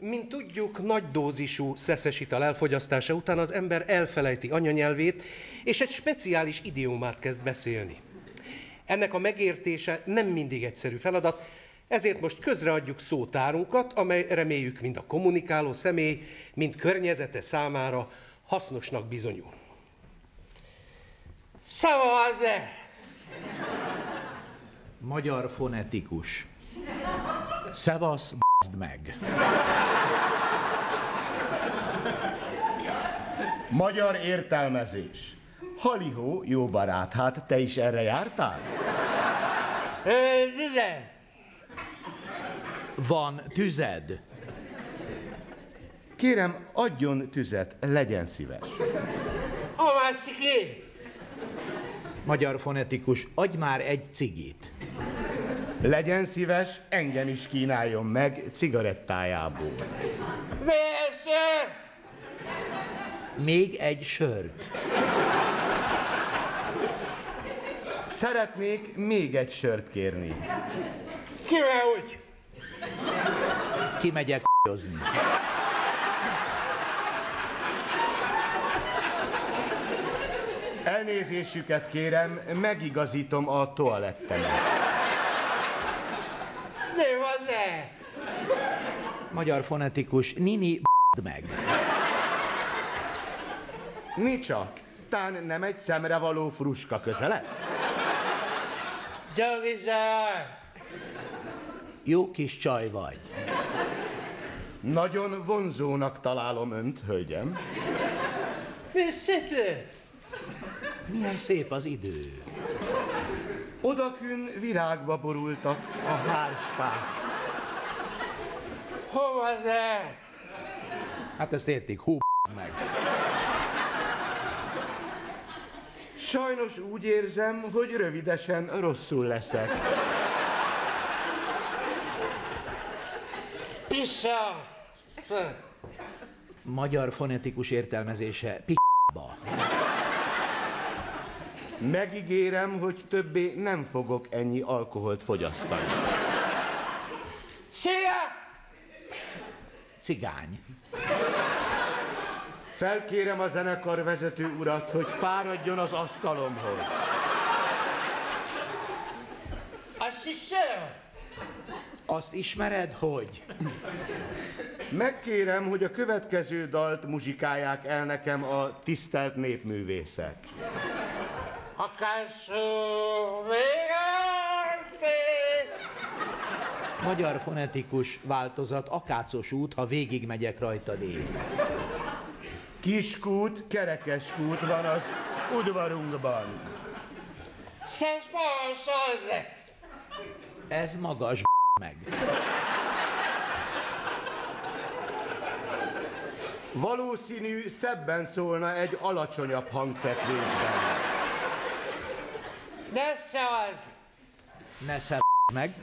Mint tudjuk, nagy dózisú szeszes ital elfogyasztása után az ember elfelejti anyanyelvét, és egy speciális idiómát kezd beszélni. Ennek a megértése nem mindig egyszerű feladat, ezért most közreadjuk szótárunkat, amely reméljük mind a kommunikáló személy, mind környezete számára hasznosnak bizonyul. Szavaze! Magyar fonetikus. Szevasz, b***d meg! Magyar értelmezés. Halihó, jó barát, hát te is erre jártál? Tüzed! Van tüzed? Kérem, adjon tüzet, legyen szíves. A másik. Magyar fonetikus, adj már egy cigit. Legyen szíves, engem is kínáljon meg cigarettájából. Verse! Még egy sört. Szeretnék még egy sört kérni. Kivel úgy? Kimegyek k***ozni. Elnézésüket kérem, megigazítom a toalettemet. Ne hozzá! Magyar fonetikus, Nini, b***d meg! Nicsak, tán nem egy szemrevaló fruska közele? Gyalogizsár! Jó kis csaj vagy. Nagyon vonzónak találom önt, hölgyem. Mi szépen? Milyen szép az idő. Odakün virágba borultak a hársfák. Hova ze? Hát ezt értik, hú b***d meg. Sajnos úgy érzem, hogy rövidesen rosszul leszek. Pissa! Magyar fonetikus értelmezése p***ba. Megígérem, hogy többé nem fogok ennyi alkoholt fogyasztani. Szia! Cigány. Felkérem a zenekar vezető urat, hogy fáradjon az asztalomhoz. Azt hiszem? Azt ismered, hogy? Megkérem, hogy a következő dalt muzsikálják el nekem a tisztelt népművészek. Akászó végante! Magyar fonetikus változat, Akácos út, ha végigmegyek rajtad én. Kiskút, kerekeskút van az udvarunkban. Szeszpás az! Ez magas meg. Valószínű, szebben szólna egy alacsonyabb hangfekvésben. Ne szavazz! Ne szed meg.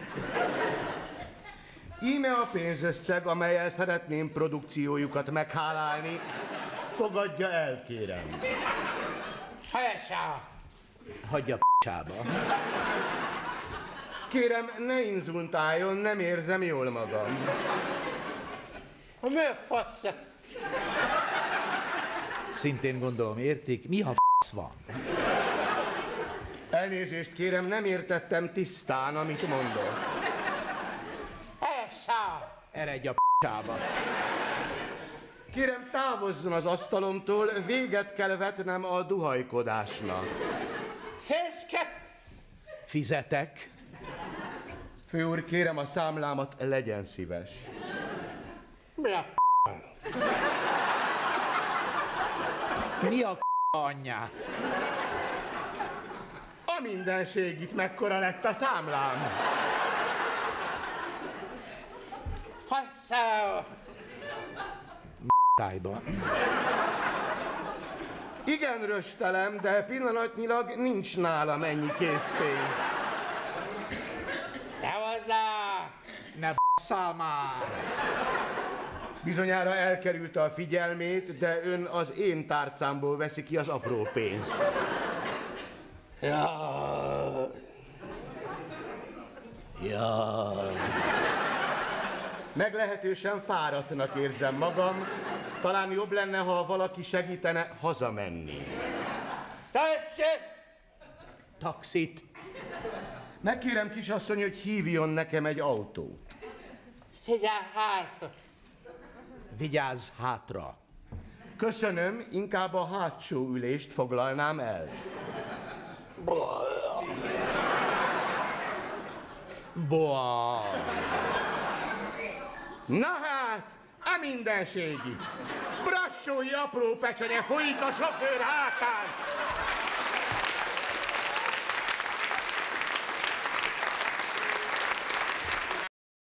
Íme a pénzösszeg, amellyel szeretném produkciójukat meghálálni. Fogadja el, kérem. Helyesen! Hagyja p***sába. Kérem, ne inzultáljon, nem érzem jól magam. Mi a fasz? Szintén gondolom értik, mi a f*** van? Elnézést kérem, nem értettem tisztán, amit mondok. Helyesen! Eredj a p***sába. Kérem, távozzon az asztalomtól, véget kell vetnem a duhajkodásnak. Fészke! Fizetek. Főúr, kérem a számlámat, legyen szíves. Mi a Mi a anyját? A mindenség itt mekkora lett a számlám. faszál? Tájba. Igen, röstelem, de pillanatnyilag nincs nálam ennyi készpénz. Te hozzá! Ne b***szál már! Bizonyára elkerülte a figyelmét, de ön az én tárcámból veszi ki az apró pénzt. Ja. Meglehetősen fáradtnak érzem magam. Talán jobb lenne, ha valaki segítene hazamenni. Tessék! Taxit. Megkérem, kisasszony, hogy hívjon nekem egy autót. Figyelj hátra! Vigyázz hátra. Köszönöm, inkább a hátsó ülést foglalnám el. Boa. Na hát, a mindenség itt. Brassói apró pecsenye folyik a sofőr hátán.